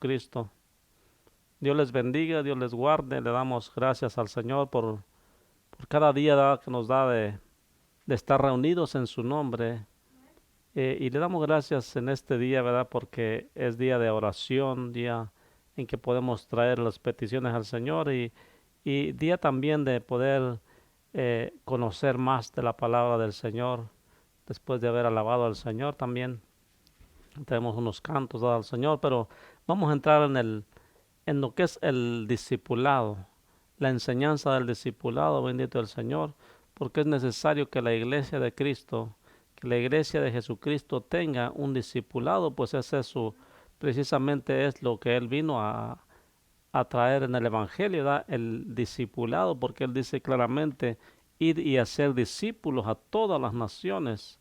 Cristo. Dios les bendiga, Dios les guarde. Le damos gracias al Señor por cada día que nos da de estar reunidos en su nombre. Y le damos gracias en este día, ¿verdad? Porque es día de oración, día en que podemos traer las peticiones al Señor y día también de poder conocer más de la palabra del Señor. Después de haber alabado al Señor también tenemos unos cantos dados al Señor, pero vamos a entrar en lo que es el discipulado, la enseñanza del discipulado, bendito el Señor, porque es necesario que la iglesia de Cristo, que la iglesia de Jesucristo tenga un discipulado, pues ese es precisamente es lo que Él vino a traer en el Evangelio, ¿verdad? El discipulado, porque Él dice claramente, ir y hacer discípulos a todas las naciones,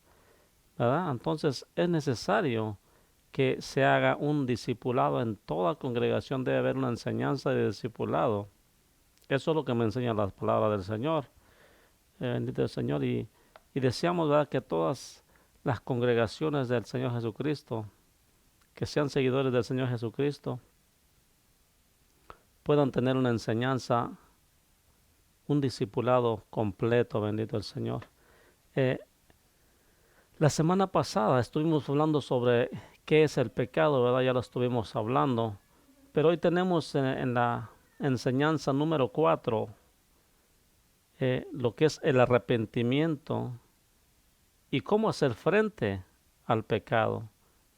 ¿verdad? Entonces es necesario que se haga un discipulado en toda congregación, debe haber una enseñanza de discipulado. Eso es lo que me enseña las palabras del Señor. Bendito el Señor. Y deseamos, ¿verdad?, que todas las congregaciones del Señor Jesucristo, que sean seguidores del Señor Jesucristo, puedan tener una enseñanza, un discipulado completo, bendito el Señor. Eh, la semana pasada estuvimos hablando sobre qué es el pecado, ¿verdad? Ya lo estuvimos hablando. Pero hoy tenemos en la enseñanza número 4 lo que es el arrepentimiento y cómo hacer frente al pecado.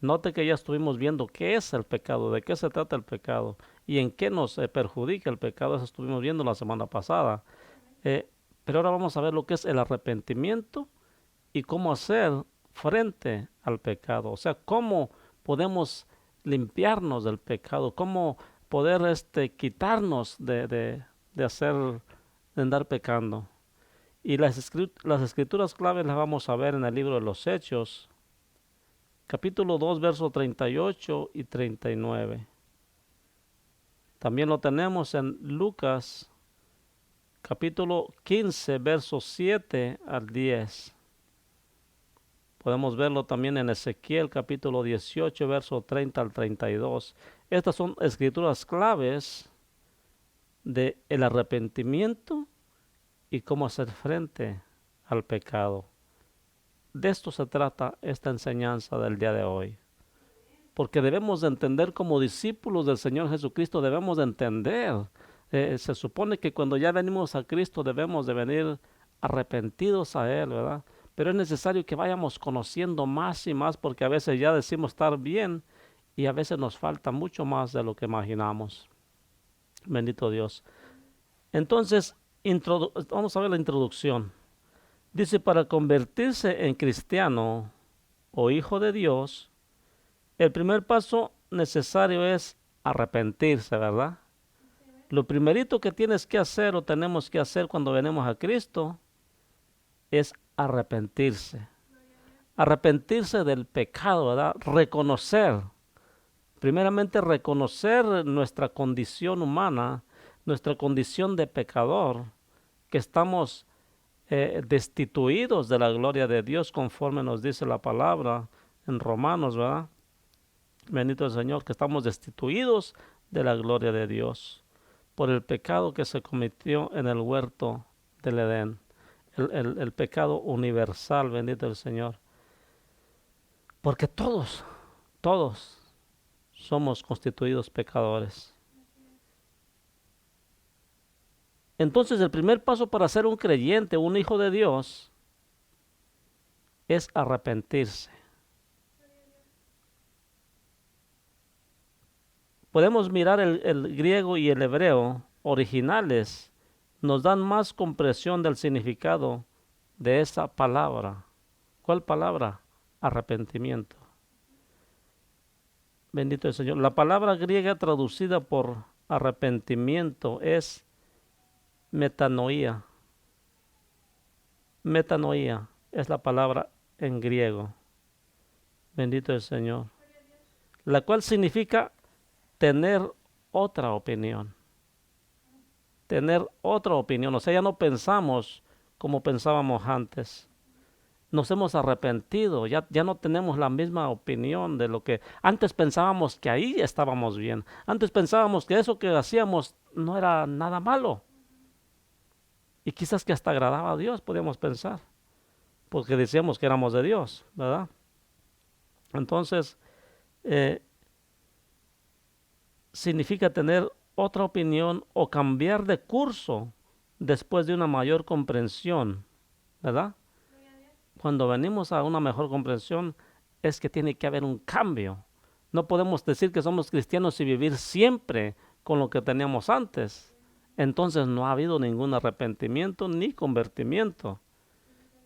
Note que ya estuvimos viendo qué es el pecado, de qué se trata el pecado y en qué nos perjudica el pecado. Eso estuvimos viendo la semana pasada. Eh, pero ahora vamos a ver lo que es el arrepentimiento y cómo hacer frente al pecado. O sea, cómo podemos limpiarnos del pecado, cómo poder quitarnos de hacer, de andar pecando. Y las escrituras claves las vamos a ver en el libro de los Hechos, capítulo 2, versos 38 y 39. También lo tenemos en Lucas, capítulo 15, versos 7 al 10. Podemos verlo también en Ezequiel capítulo 18, verso 30 al 32. Estas son escrituras claves de el arrepentimiento y cómo hacer frente al pecado. De esto se trata esta enseñanza del día de hoy. Porque debemos de entender como discípulos del Señor Jesucristo, debemos de entender. Se supone que cuando ya venimos a Cristo debemos de venir arrepentidos a Él, ¿verdad? Pero es necesario que vayamos conociendo más y más porque a veces ya decimos estar bien y a veces nos falta mucho más de lo que imaginamos. Bendito Dios. Entonces, vamos a ver la introducción. Dice, para convertirse en cristiano o hijo de Dios, el primer paso necesario es arrepentirse, ¿verdad? Lo primerito que tienes que hacer o tenemos que hacer cuando venimos a Cristo es arrepentirse. Arrepentirse del pecado, ¿verdad? Reconocer, primeramente reconocer nuestra condición humana, nuestra condición de pecador, que estamos destituidos de la gloria de Dios conforme nos dice la palabra en Romanos, ¿verdad? Bendito el Señor, que estamos destituidos de la gloria de Dios por el pecado que se cometió en el huerto del Edén, el pecado universal, bendito el Señor. Porque todos somos constituidos pecadores. Entonces el primer paso para ser un creyente, un hijo de Dios, es arrepentirse. Podemos mirar el griego y el hebreo originales, nos dan más comprensión del significado de esa palabra. ¿Cuál palabra? Arrepentimiento. Bendito el Señor. La palabra griega traducida por arrepentimiento es metanoia. Metanoia es la palabra en griego. Bendito el Señor. La cual significa tener otra opinión. Tener otra opinión. O sea, ya no pensamos como pensábamos antes. nos hemos arrepentido, ya no tenemos la misma opinión de lo que antes pensábamos, que ahí estábamos bien. Antes pensábamos que eso que hacíamos no era nada malo. Y quizás que hasta agradaba a Dios, podíamos pensar, porque decíamos que éramos de Dios, ¿verdad? Entonces, significa tener otra opinión o cambiar de curso después de una mayor comprensión, ¿verdad? Cuando venimos a una mejor comprensión es que tiene que haber un cambio. No podemos decir que somos cristianos y vivir siempre con lo que teníamos antes. Entonces no ha habido ningún arrepentimiento ni convertimiento.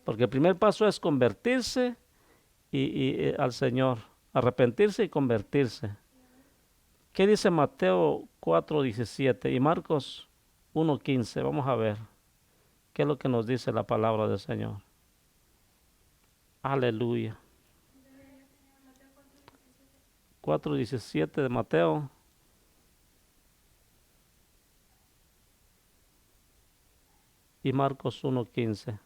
Porque el primer paso es convertirse y al Señor. Arrepentirse y convertirse. ¿Qué dice Mateo 4:17 y Marcos 1:15? Vamos a ver qué es lo que nos dice la palabra del Señor. Aleluya. 4:17 de Mateo. Y Marcos 1:15.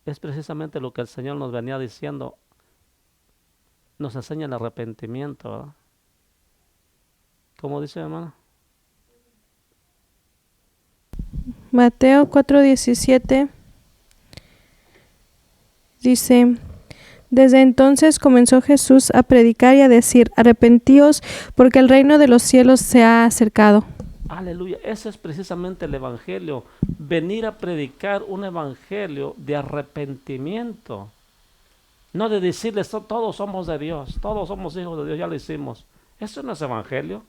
Es precisamente lo que el Señor nos venía diciendo. Nos enseña el arrepentimiento, ¿verdad? ¿Cómo dice, hermana? Mateo 4:17 dice: desde entonces comenzó Jesús a predicar y a decir: arrepentíos, porque el reino de los cielos se ha acercado. Aleluya, ese es precisamente el evangelio. Venir a predicar un evangelio de arrepentimiento. No de decirles todos somos de Dios, todos somos hijos de Dios, ya lo hicimos. Eso no es evangelio.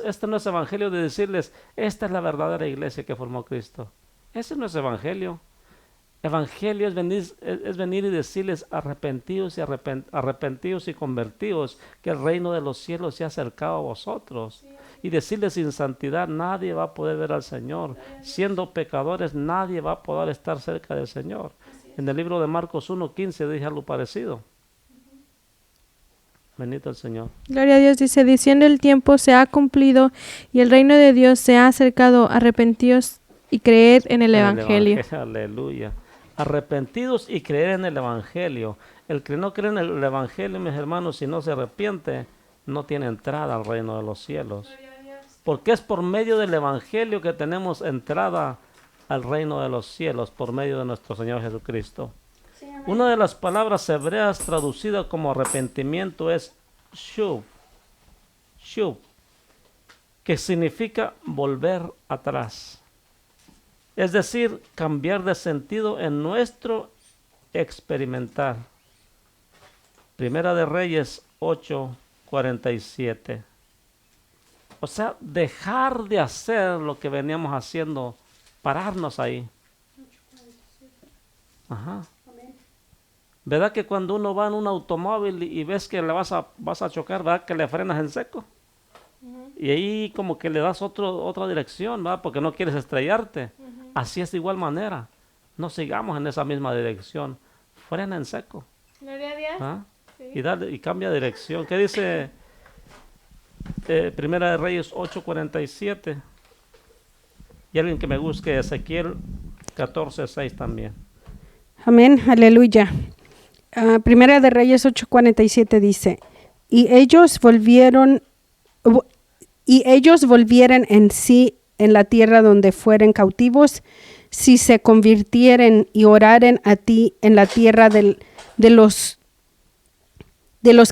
Este no es evangelio de decirles, esta es la verdadera iglesia que formó Cristo. Ese no es evangelio. Evangelio es venir y decirles arrepentidos y convertidos, que el reino de los cielos se ha acercado a vosotros. Y decirles sin santidad nadie va a poder ver al Señor. Siendo pecadores nadie va a poder estar cerca del Señor. En el libro de Marcos 1:15 dije algo parecido. Bendito el Señor. Gloria a Dios, dice: diciendo el tiempo se ha cumplido y el reino de Dios se ha acercado, arrepentíos y creed en el evangelio. Aleluya. Arrepentidos y creer en el evangelio. El que no cree en el evangelio, mis hermanos, si no se arrepiente, no tiene entrada al reino de los cielos. Porque es por medio del evangelio que tenemos entrada al reino de los cielos, por medio de nuestro Señor Jesucristo. Una de las palabras hebreas traducida como arrepentimiento es shuv, que significa volver atrás. Es decir, cambiar de sentido en nuestro experimentar. Primera de Reyes 8:47. O sea, dejar de hacer lo que veníamos haciendo, pararnos ahí. Ajá. ¿Verdad que cuando uno va en un automóvil y ves que le vas a chocar, ¿verdad que le frenas en seco? Y ahí como que le das otra dirección, ¿verdad? Porque no quieres estrellarte. Así es de igual manera. No sigamos en esa misma dirección. Frena en seco. Gloria a Dios. ¿Ah? Sí. Y cambia de dirección. ¿Qué dice Primera de Reyes 8:47? Y alguien que me busque Ezequiel 14:6 también. Amén, aleluya. Primera de Reyes 8:47 dice: y ellos volvieran en sí en la tierra donde fueren cautivos, si se convirtieren y oraren a ti en la tierra de los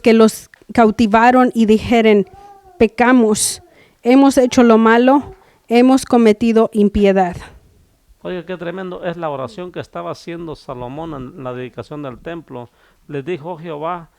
que los cautivaron y dijeren: pecamos, hemos hecho lo malo, hemos cometido impiedad. Oye, qué tremendo es la oración que estaba haciendo Salomón en la dedicación del templo. Les dijo: oh Jehová,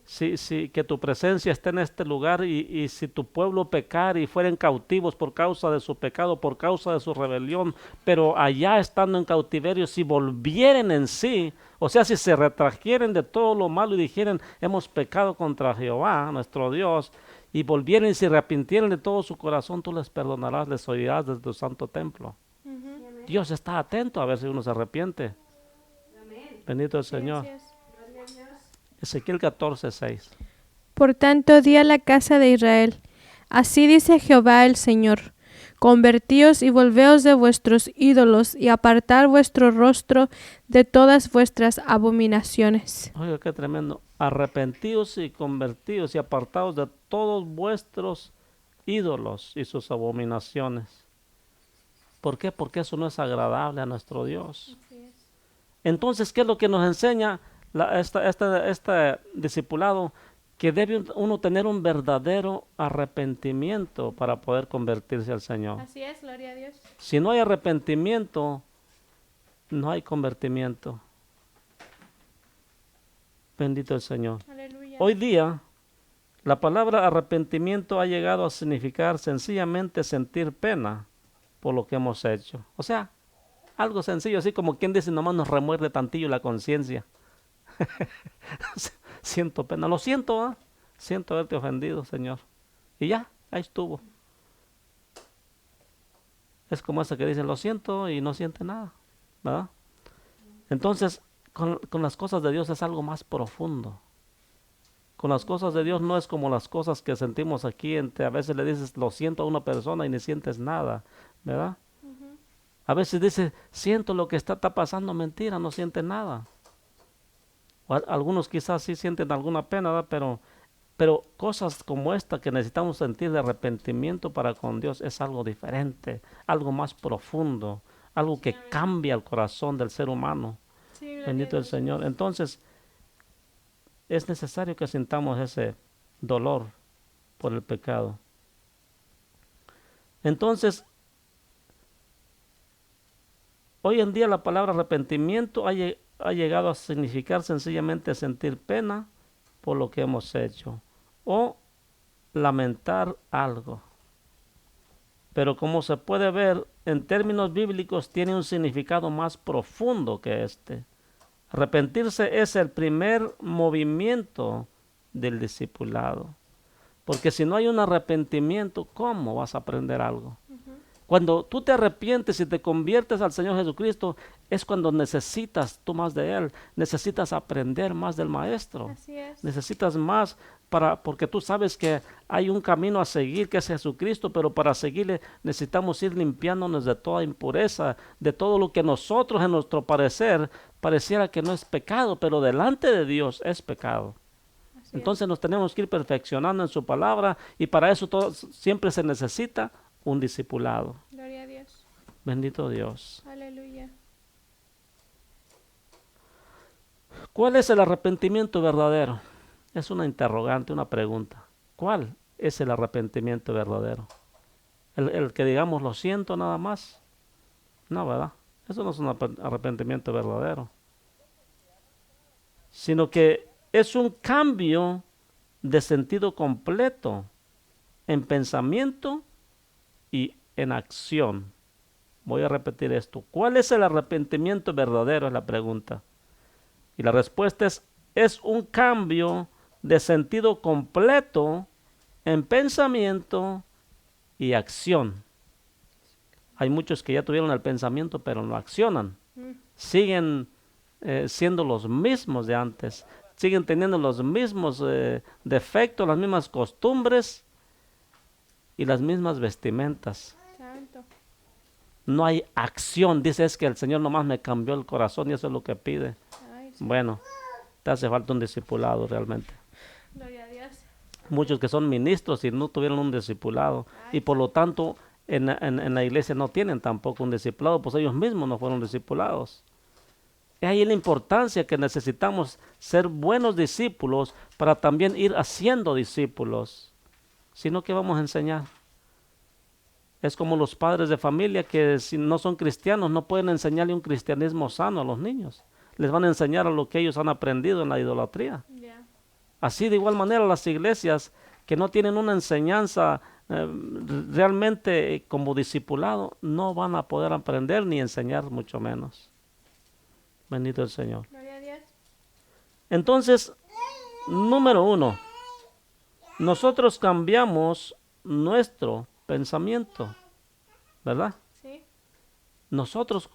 que tu presencia esté en este lugar y si tu pueblo pecar y fueren cautivos por causa de su pecado, por causa de su rebelión, pero allá estando en cautiverio, si volvieren en sí, o sea, si se retrajieren de todo lo malo y dijeren: hemos pecado contra Jehová, nuestro Dios, y volvieren y se arrepintieran de todo su corazón, tú les perdonarás, les oirás desde tu santo templo. Dios está atento a ver si uno se arrepiente. Amén. Bendito el Señor. Ezequiel 14:6. Por tanto, di a la casa de Israel: así dice Jehová el Señor: Convertíos y volveos de vuestros ídolos y apartar vuestro rostro de todas vuestras abominaciones. Oiga, qué tremendo. Arrepentíos y convertíos y apartaos de todos vuestros ídolos y sus abominaciones. ¿Por qué? Porque eso no es agradable a nuestro Dios. Entonces, ¿qué es lo que nos enseña este discipulado? Que debe uno tener un verdadero arrepentimiento para poder convertirse al Señor. Así es, gloria a Dios. Si no hay arrepentimiento, no hay convertimiento. Bendito el Señor. Aleluya. Hoy día, la palabra arrepentimiento ha llegado a significar sencillamente sentir pena por lo que hemos hecho. O sea, algo sencillo, así como quien dice, nomás nos remuerde tantillo la conciencia. Siento pena, lo siento, ¿ah? Siento haberte ofendido, Señor. Y ya, ahí estuvo. Es como ese que dice, lo siento y no siente nada, ¿verdad? Entonces, con las cosas de Dios es algo más profundo. Con las cosas de Dios no es como las cosas que sentimos aquí. A veces le dices, lo siento a una persona y ni sientes nada, ¿verdad? A veces dices, siento lo que está pasando, mentira, no siente nada. Algunos quizás sí sienten alguna pena, ¿verdad? Pero cosas como esta que necesitamos sentir de arrepentimiento para con Dios es algo diferente, algo más profundo, algo que cambia el corazón del ser humano. Sí, Bendito el Señor. Entonces, es necesario que sintamos ese dolor por el pecado. Entonces, hoy en día la palabra arrepentimiento ha llegado a significar sencillamente sentir pena por lo que hemos hecho o lamentar algo. Pero como se puede ver, en términos bíblicos tiene un significado más profundo que este. Arrepentirse es el primer movimiento del discipulado. Porque si no hay un arrepentimiento, ¿cómo vas a aprender algo? Cuando tú te arrepientes y te conviertes al Señor Jesucristo, es cuando necesitas tú más de Él, necesitas aprender más del Maestro. Así es. Necesitas más porque tú sabes que hay un camino a seguir que es Jesucristo, pero para seguirle necesitamos ir limpiándonos de toda impureza, de todo lo que nosotros en nuestro parecer pareciera que no es pecado, pero delante de Dios es pecado. Entonces nos tenemos que ir perfeccionando en su palabra y para eso siempre se necesita un discipulado. Gloria a Dios. Bendito Dios. Aleluya. ¿Cuál es el arrepentimiento verdadero? Es una interrogante, una pregunta. ¿Cuál es el arrepentimiento verdadero? ¿El que digamos lo siento nada más? No, ¿verdad? Eso no es un arrepentimiento verdadero. Sino que es un cambio de sentido completo en pensamiento y en acción. Voy a repetir esto. ¿Cuál es el arrepentimiento verdadero? Es la pregunta. Y la respuesta es un cambio de sentido completo en pensamiento y acción. Hay muchos que ya tuvieron el pensamiento pero no accionan. Siguen siendo los mismos de antes. Siguen teniendo los mismos defectos, las mismas costumbres y las mismas vestimentas. Santo. No hay acción. Dice es que el Señor nomás me cambió el corazón y eso es lo que pide. Ay, sí. Bueno, te hace falta un discipulado realmente. Gloria a Dios. Muchos que son ministros y no tuvieron un discipulado y por lo tanto en la iglesia no tienen tampoco un discipulado, pues ellos mismos no fueron discipulados. Es ahí la importancia que necesitamos ser buenos discípulos para también ir haciendo discípulos. Si no, ¿qué vamos a enseñar? Es como los padres de familia que si no son cristianos no pueden enseñarle un cristianismo sano a los niños. Les van a enseñar a lo que ellos han aprendido en la idolatría. Yeah. Así de igual manera las iglesias que no tienen una enseñanza realmente como discipulado no van a poder aprender ni enseñar mucho menos. Bendito el Señor. Gloria a Dios. Entonces, número 1, nosotros cambiamos nuestro pensamiento, ¿verdad? Sí. Nosotros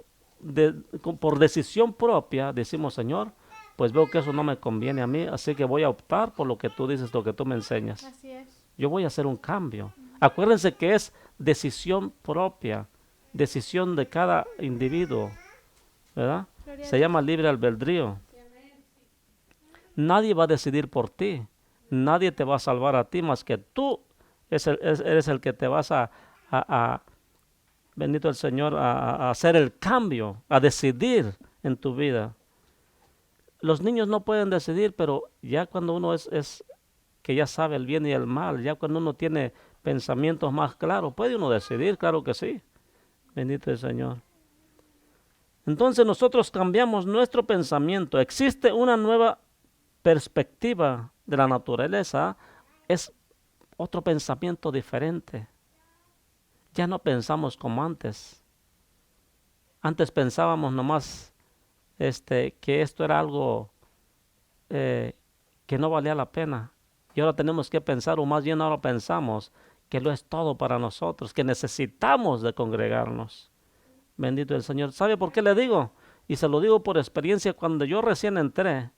por decisión propia decimos, Señor, pues veo que eso no me conviene a mí, así que voy a optar por lo que tú dices, lo que tú me enseñas. Así es. Yo voy a hacer un cambio. Acuérdense que es decisión propia, decisión de cada individuo, ¿verdad? Se llama libre albedrío. Nadie va a decidir por ti. Nadie te va a salvar a ti más que tú. Eres el que te vas a bendito el Señor, a hacer el cambio, a decidir en tu vida. Los niños no pueden decidir, pero ya cuando uno es que ya sabe el bien y el mal, ya cuando uno tiene pensamientos más claros, puede uno decidir, claro que sí. Bendito el Señor. Entonces nosotros cambiamos nuestro pensamiento. Existe una nueva perspectiva de la naturaleza, es otro pensamiento diferente. Ya no pensamos como antes. Antes pensábamos nomás que esto era algo que no valía la pena. Y ahora tenemos que pensar, o más bien ahora pensamos, que lo es todo para nosotros, que necesitamos de congregarnos. Bendito el Señor. ¿Sabe por qué le digo? Y se lo digo por experiencia. Cuando yo recién entré,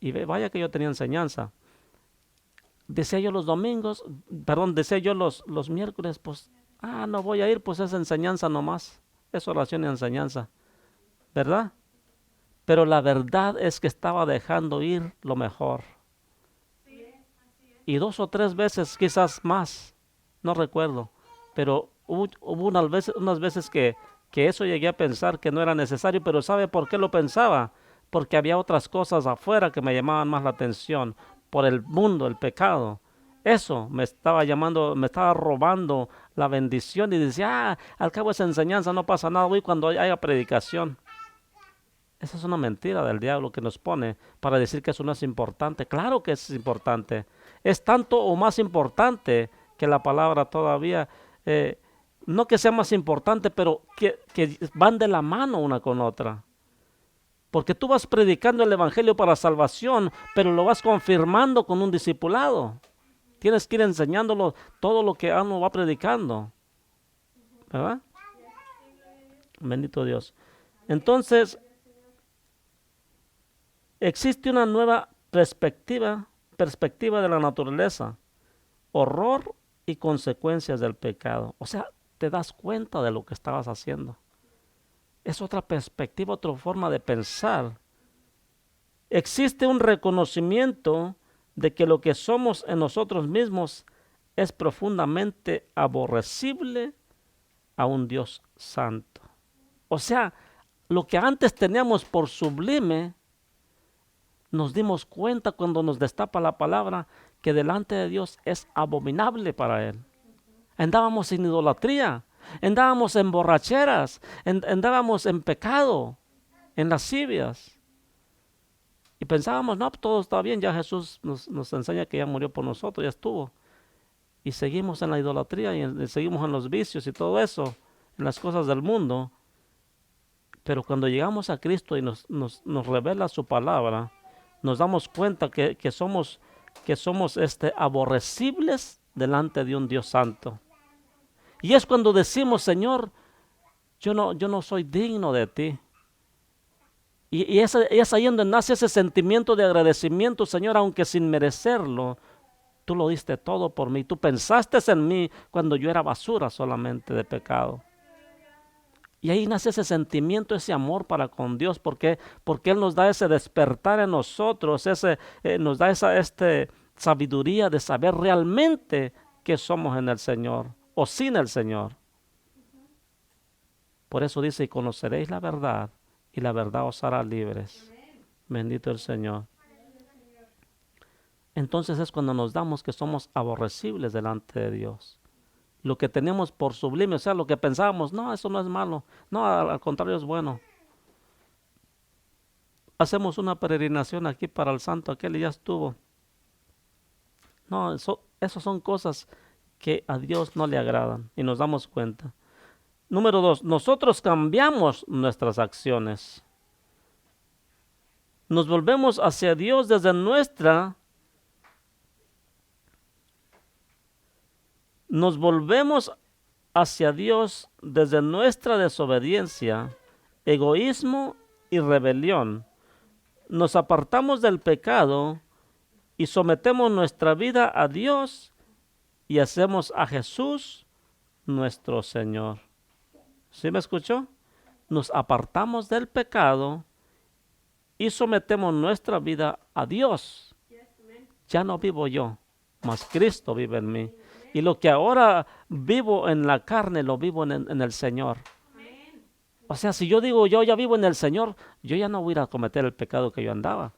y vaya que yo tenía enseñanza, decía yo los miércoles, pues, no voy a ir, pues es enseñanza nomás, es oración y enseñanza, ¿verdad? Pero la verdad es que estaba dejando ir lo mejor. Y 2 o 3 veces, quizás más, no recuerdo, pero hubo unas veces que eso llegué a pensar que no era necesario, pero ¿sabe por qué lo pensaba? Porque había otras cosas afuera que me llamaban más la atención, por el mundo, el pecado. Eso me estaba robando la bendición y decía, al cabo esa enseñanza no pasa nada, voy cuando haya predicación. Esa es una mentira del diablo que nos pone para decir que eso no es importante. Claro que es importante. Es tanto o más importante que la palabra todavía. No que sea más importante, pero que van de la mano una con otra. Porque tú vas predicando el evangelio para salvación, pero lo vas confirmando con un discipulado. Tienes que ir enseñándolo todo lo que uno va predicando. ¿Verdad? Bendito Dios. Entonces, existe una nueva perspectiva de la naturaleza, horror y consecuencias del pecado. O sea, te das cuenta de lo que estabas haciendo. Es otra perspectiva, otra forma de pensar. Existe un reconocimiento de que lo que somos en nosotros mismos es profundamente aborrecible a un Dios santo. O sea, lo que antes teníamos por sublime, nos dimos cuenta cuando nos destapa la palabra que delante de Dios es abominable para Él. Andábamos en idolatría, andábamos en borracheras, andábamos en pecado, en lascivias. Y pensábamos, no, todo está bien, ya Jesús nos enseña que ya murió por nosotros, ya estuvo. Y seguimos en la idolatría y seguimos en los vicios y todo eso, en las cosas del mundo. Pero cuando llegamos a Cristo y nos revela su palabra, nos damos cuenta que somos aborrecibles delante de un Dios santo. Y es cuando decimos, Señor, yo no soy digno de ti. Y es ahí donde nace ese sentimiento de agradecimiento, Señor, aunque sin merecerlo, tú lo diste todo por mí. Tú pensaste en mí cuando yo era basura solamente de pecado. Y ahí nace ese sentimiento, ese amor para con Dios, porque Él nos da ese despertar en nosotros, nos da esa sabiduría de saber realmente que somos en el Señor o sin el Señor. Por eso dice, y conoceréis la verdad, y la verdad os hará libres. Bendito el Señor. Entonces es cuando nos damos que somos aborrecibles delante de Dios. Lo que tenemos por sublime, o sea, lo que pensábamos, no, eso no es malo. No, al contrario es bueno. Hacemos una peregrinación aquí para el santo aquel y ya estuvo. No, eso son cosas que a Dios no le agradan y nos damos cuenta. Número 2, nosotros cambiamos nuestras acciones. Nos volvemos hacia Dios desde nuestra desobediencia, egoísmo y rebelión. Nos apartamos del pecado y sometemos nuestra vida a Dios y hacemos a Jesús nuestro Señor. ¿Sí me escuchó? Nos apartamos del pecado y sometemos nuestra vida a Dios. Ya no vivo yo, mas Cristo vive en mí. Y lo que ahora vivo en la carne, lo vivo en el Señor. O sea, si yo digo yo ya vivo en el Señor, yo ya no voy a ir a cometer el pecado que yo andaba.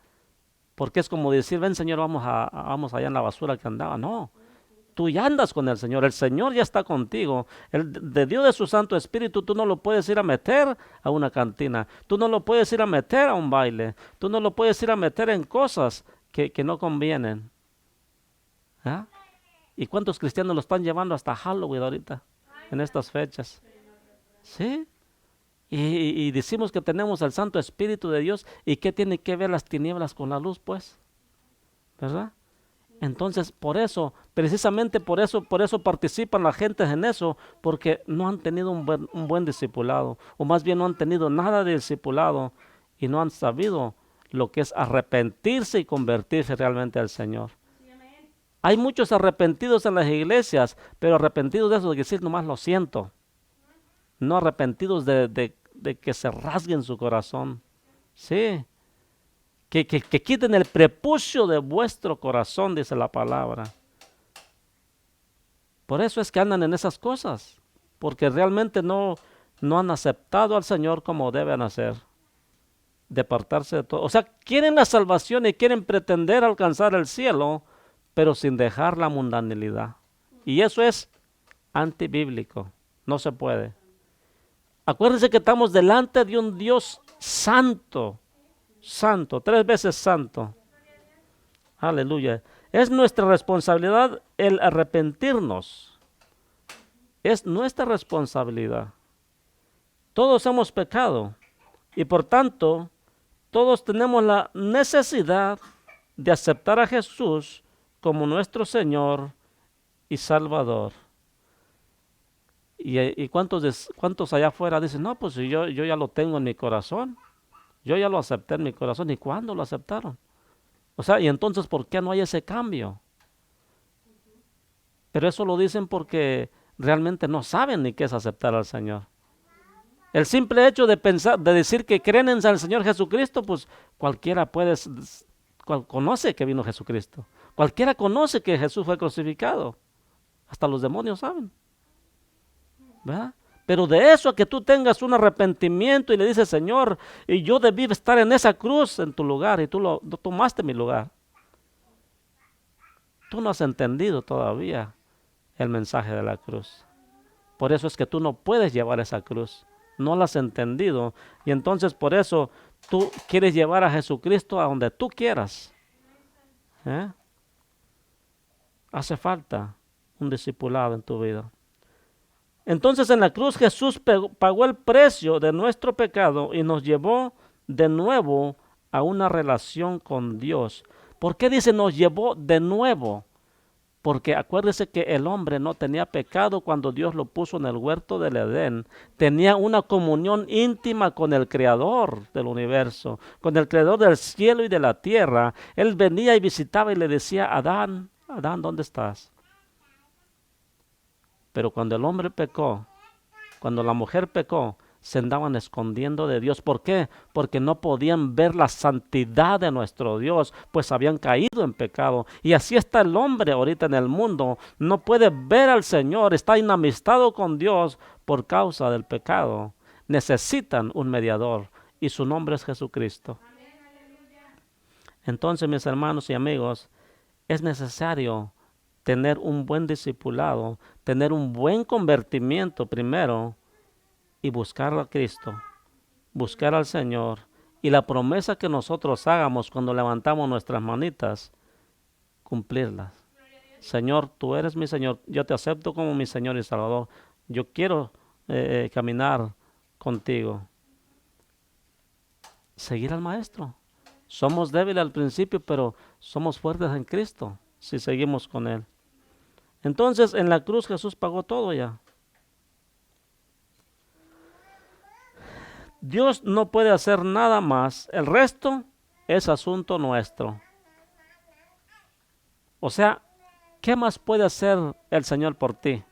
Porque es como decir, ven Señor, vamos allá en la basura que andaba. No, tú ya andas con el Señor ya está contigo. De Dios de su Santo Espíritu, tú no lo puedes ir a meter a una cantina. Tú no lo puedes ir a meter a un baile. Tú no lo puedes ir a meter en cosas que no convienen. ¿Ah? ¿Y cuántos cristianos lo están llevando hasta Halloween ahorita, en estas fechas? ¿Sí? Y decimos que tenemos el Santo Espíritu de Dios. ¿Y qué tiene que ver las tinieblas con la luz, pues? ¿Verdad? Entonces, precisamente por eso participan la gente en eso, porque no han tenido un buen discipulado, o más bien no han tenido nada de discipulado y no han sabido lo que es arrepentirse y convertirse realmente al Señor. Hay muchos arrepentidos en las iglesias, pero arrepentidos de eso de decir nomás lo siento. No arrepentidos de que se rasguen su corazón. Sí. Que quiten el prepucio de vuestro corazón, dice la palabra. Por eso es que andan en esas cosas. Porque realmente no han aceptado al Señor como deben hacer. De apartarse de todo. O sea, quieren la salvación y quieren pretender alcanzar el cielo, pero sin dejar la mundanalidad. Y eso es antibíblico. No se puede. Acuérdense que estamos delante de un Dios santo. Santo, 3 veces santo. Aleluya. Es nuestra responsabilidad el arrepentirnos. Es nuestra responsabilidad. Todos hemos pecado y por tanto todos tenemos la necesidad de aceptar a Jesús como nuestro Señor y Salvador. ¿Y cuántos allá afuera dicen, no, pues yo ya lo tengo en mi corazón? Yo ya lo acepté en mi corazón. ¿Y cuándo lo aceptaron? O sea, ¿y entonces por qué no hay ese cambio? Pero eso lo dicen porque realmente no saben ni qué es aceptar al Señor. El simple hecho de decir que creen en el Señor Jesucristo, pues cualquiera conoce que vino Jesucristo. Cualquiera conoce que Jesús fue crucificado. Hasta los demonios saben. ¿Verdad? Pero de eso a que tú tengas un arrepentimiento y le dices, Señor, y yo debí estar en esa cruz en tu lugar y tú tomaste mi lugar. Tú no has entendido todavía el mensaje de la cruz. Por eso es que tú no puedes llevar esa cruz. No la has entendido. Y entonces por eso tú quieres llevar a Jesucristo a donde tú quieras. Hace falta un discipulado en tu vida. Entonces en la cruz Jesús pagó el precio de nuestro pecado y nos llevó de nuevo a una relación con Dios. ¿Por qué dice nos llevó de nuevo? Porque acuérdese que el hombre no tenía pecado cuando Dios lo puso en el huerto del Edén. Tenía una comunión íntima con el Creador del universo, con el Creador del cielo y de la tierra. Él venía y visitaba y le decía, Adán, Adán, ¿dónde estás? Pero cuando el hombre pecó, cuando la mujer pecó, se andaban escondiendo de Dios. ¿Por qué? Porque no podían ver la santidad de nuestro Dios, pues habían caído en pecado. Y así está el hombre ahorita en el mundo. No puede ver al Señor, está inamistado con Dios por causa del pecado. Necesitan un mediador y su nombre es Jesucristo. Entonces, mis hermanos y amigos, es necesario tener un buen discipulado, tener un buen convertimiento primero y buscar a Cristo, buscar al Señor. Y la promesa que nosotros hagamos cuando levantamos nuestras manitas, cumplirlas. Señor, tú eres mi Señor, yo te acepto como mi Señor y Salvador. Yo quiero caminar contigo. Seguir al Maestro. Somos débiles al principio, pero somos fuertes en Cristo si seguimos con Él. Entonces, en la cruz Jesús pagó todo ya. Dios no puede hacer nada más. El resto es asunto nuestro. O sea, ¿qué más puede hacer el Señor por ti?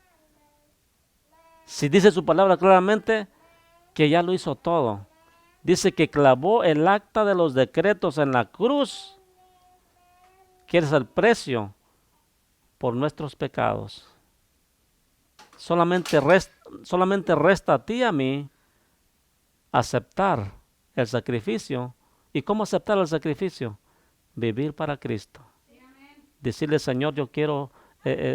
Si dice su palabra claramente que ya lo hizo todo. Dice que clavó el acta de los decretos en la cruz, que es el precio por nuestros pecados. Solamente resta a ti y a mí aceptar el sacrificio. ¿Y cómo aceptar el sacrificio? Vivir para Cristo. Decirle, Señor, yo quiero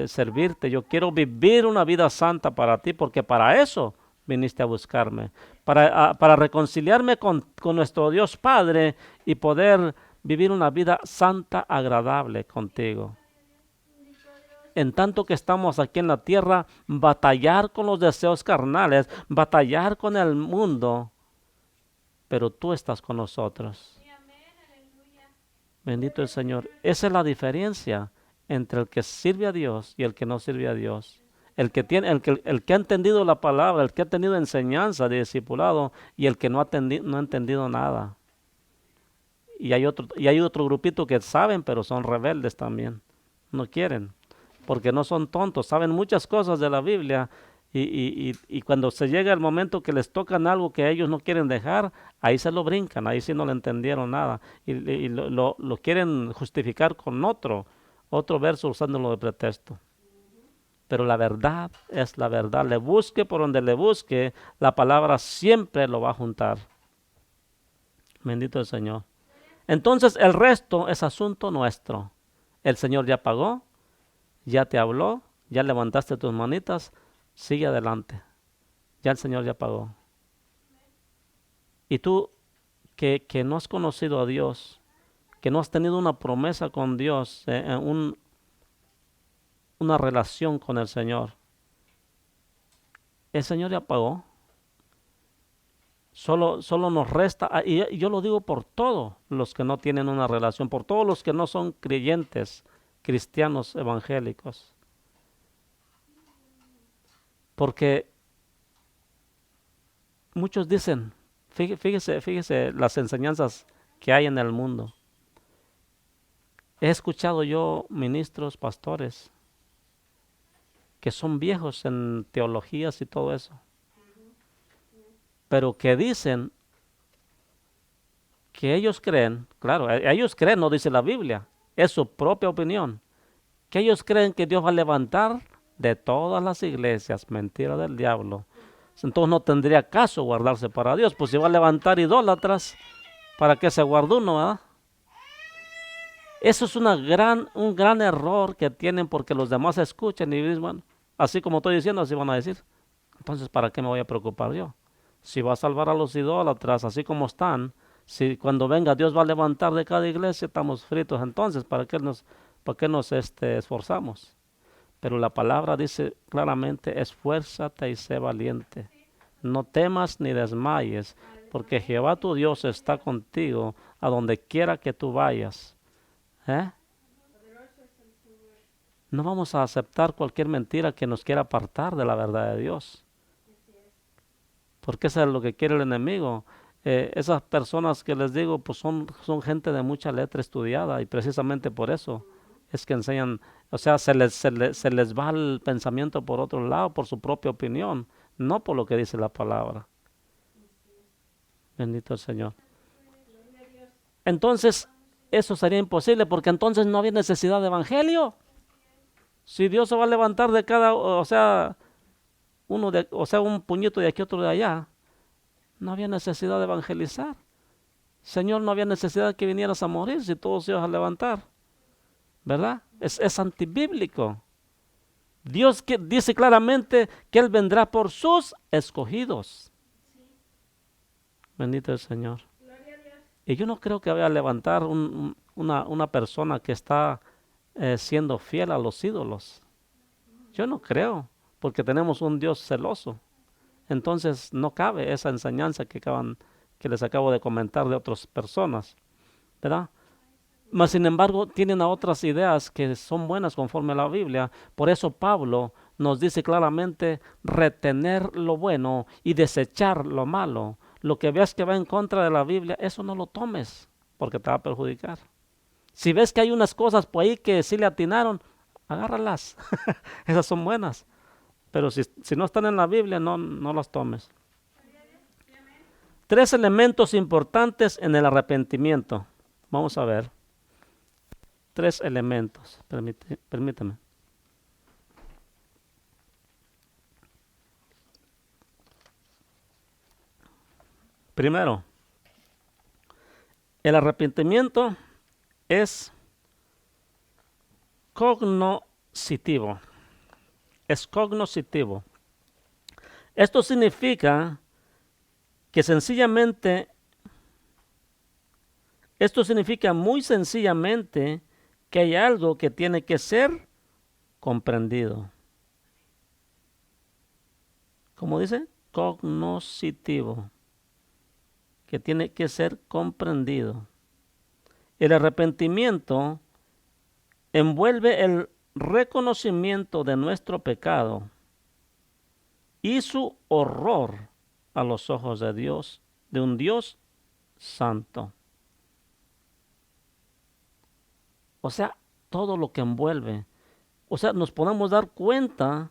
servirte, yo quiero vivir una vida santa para ti, porque para eso viniste a buscarme, para reconciliarme con nuestro Dios Padre y poder vivir una vida santa, agradable contigo. En tanto que estamos aquí en la tierra, batallar con los deseos carnales, batallar con el mundo, pero tú estás con nosotros. Bendito el Señor. Esa es la diferencia entre el que sirve a Dios y el que no sirve a Dios. El que ha entendido la palabra, el que ha tenido enseñanza de discipulado y el que no ha entendido nada. Y hay otro grupito que saben, pero son rebeldes también. No quieren, porque no son tontos, saben muchas cosas de la Biblia. Y cuando se llega el momento que les tocan algo que ellos no quieren dejar, ahí se lo brincan, ahí sí no le entendieron nada. Y lo quieren justificar con otro verso usándolo de pretexto. Pero la verdad es la verdad. Le busque por donde le busque, la palabra siempre lo va a juntar. Bendito el Señor. Entonces el resto es asunto nuestro. El Señor ya pagó, ya te habló, ya levantaste tus manitas. Sigue adelante. Ya el Señor ya pagó. Y tú que no has conocido a Dios, que no has tenido una promesa con Dios, una relación con el Señor, el Señor ya pagó. Solo nos resta, y yo lo digo por todos los que no tienen una relación, por todos los que no son creyentes, cristianos evangélicos. Porque muchos dicen, fíjese las enseñanzas que hay en el mundo. He escuchado yo ministros, pastores, que son viejos en teologías y todo eso, pero que dicen que ellos creen, claro, ellos creen, no dice la Biblia, es su propia opinión, que ellos creen que Dios va a levantar de todas las iglesias, mentira del diablo. Entonces no tendría caso guardarse para Dios, pues si va a levantar idólatras, ¿para qué se guarda uno? ¿Verdad? Eso es un gran error que tienen, porque los demás escuchan y dicen, bueno, así como estoy diciendo, así van a decir. Entonces, ¿para qué me voy a preocupar yo? Si va a salvar a los idólatras así como están, si cuando venga Dios va a levantar de cada iglesia, estamos fritos. Entonces, ¿para qué nos esforzamos? Pero la palabra dice claramente, esfuérzate y sé valiente. No temas ni desmayes, porque Jehová tu Dios está contigo a donde quiera que tú vayas. No vamos a aceptar cualquier mentira que nos quiera apartar de la verdad de Dios. Porque eso es lo que quiere el enemigo. Esas personas que les digo, pues son gente de mucha letra estudiada, y precisamente por eso es que enseñan, o sea, se les va el pensamiento por otro lado, por su propia opinión, no por lo que dice la palabra. Bendito el Señor. Entonces, eso sería imposible, porque entonces no había necesidad de evangelio. Si Dios se va a levantar de cada, o sea, un puñito de aquí, otro de allá, no había necesidad de evangelizar. Señor, no había necesidad de que vinieras a morir si todos se ibas a levantar. ¿Verdad? Es antibíblico. Dios dice claramente que Él vendrá por sus escogidos. Bendito el Señor. Y yo no creo que vaya a levantar una persona que está siendo fiel a los ídolos. Yo no creo, porque tenemos un Dios celoso. Entonces no cabe esa enseñanza que les acabo de comentar de otras personas, ¿verdad? Mas sin embargo tienen otras ideas que son buenas conforme a la Biblia. Por eso Pablo nos dice claramente retener lo bueno y desechar lo malo. Lo que veas que va en contra de la Biblia, eso no lo tomes, porque te va a perjudicar. Si ves que hay unas cosas por ahí que sí le atinaron, agárralas. Esas son buenas. Pero si no están en la Biblia, no las tomes. 3 elementos importantes en el arrepentimiento. Vamos a ver. 3 elementos. Permítame. Primero, el arrepentimiento es cognoscitivo. Es cognoscitivo. Esto significa muy sencillamente que hay algo que tiene que ser comprendido. ¿Cómo dice? Cognoscitivo. Que tiene que ser comprendido. El arrepentimiento envuelve el reconocimiento de nuestro pecado y su horror a los ojos de Dios, de un Dios santo. O sea, todo lo que envuelve. O sea, nos podemos dar cuenta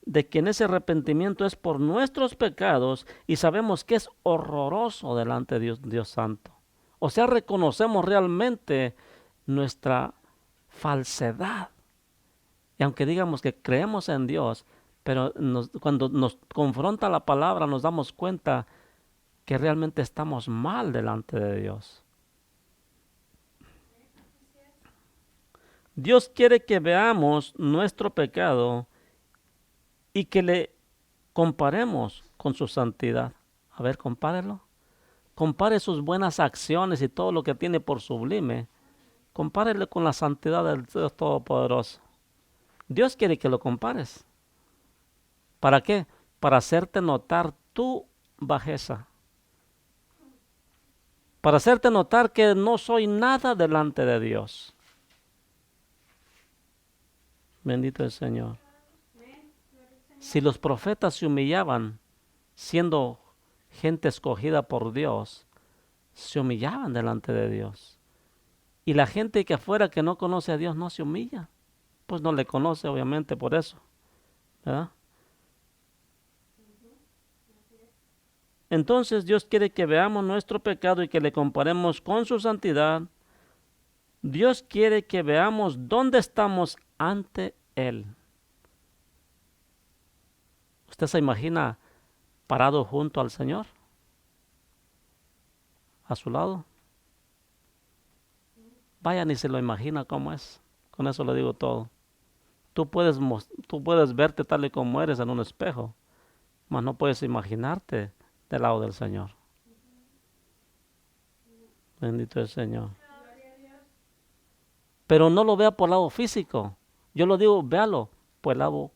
de que en ese arrepentimiento es por nuestros pecados y sabemos que es horroroso delante de Dios santo. O sea, reconocemos realmente nuestra falsedad. Y aunque digamos que creemos en Dios, pero cuando nos confronta la palabra nos damos cuenta que realmente estamos mal delante de Dios. Dios quiere que veamos nuestro pecado y que le comparemos con su santidad. A ver, compárelo. Compare sus buenas acciones y todo lo que tiene por sublime. Compárele con la santidad del Dios Todopoderoso. Dios quiere que lo compares. ¿Para qué? Para hacerte notar tu bajeza. Para hacerte notar que no soy nada delante de Dios. Bendito el Señor. Si los profetas se humillaban, siendo gente escogida por Dios, se humillaban delante de Dios. Y la gente que afuera que no conoce a Dios no se humilla. Pues no le conoce obviamente por eso. ¿Verdad? Entonces Dios quiere que veamos nuestro pecado y que le comparemos con su santidad. Dios quiere que veamos dónde estamos ante Él. ¿Usted se imagina parado junto al Señor? ¿A su lado? Vaya, ni se lo imagina cómo es. Con eso le digo todo. Tú puedes verte tal y como eres en un espejo, mas no puedes imaginarte del lado del Señor. Bendito el Señor. Pero no lo vea por el lado físico. Yo lo digo, véalo por el lado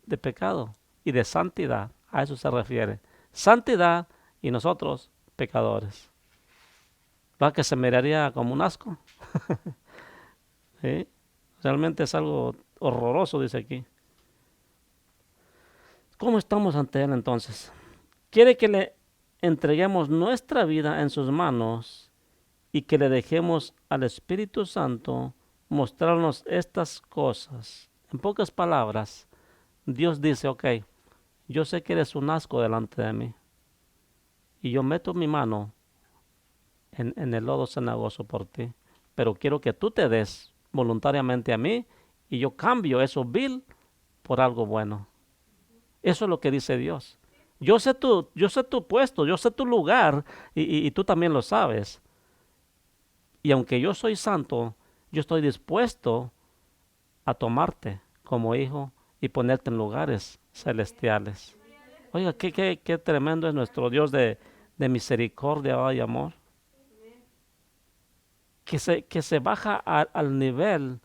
de pecado y de santidad. A eso se refiere. Santidad y nosotros pecadores. ¿Va que se miraría como un asco? ¿Sí? Realmente es algo horroroso, dice aquí. ¿Cómo estamos ante Él entonces? Quiere que le entreguemos nuestra vida en sus manos y que le dejemos al Espíritu Santo mostrarnos estas cosas. En pocas palabras, Dios dice, ok, yo sé que eres un asco delante de mí y yo meto mi mano en el lodo cenagoso por ti, pero quiero que tú te des voluntariamente a mí y yo cambio eso vil por algo bueno. Eso es lo que dice Dios. Yo sé tu puesto, yo sé tu lugar y tú también lo sabes. Y aunque yo soy santo, yo estoy dispuesto a tomarte como hijo y ponerte en lugares celestiales. Oiga, qué tremendo es nuestro Dios de misericordia y amor. Que se baja al nivel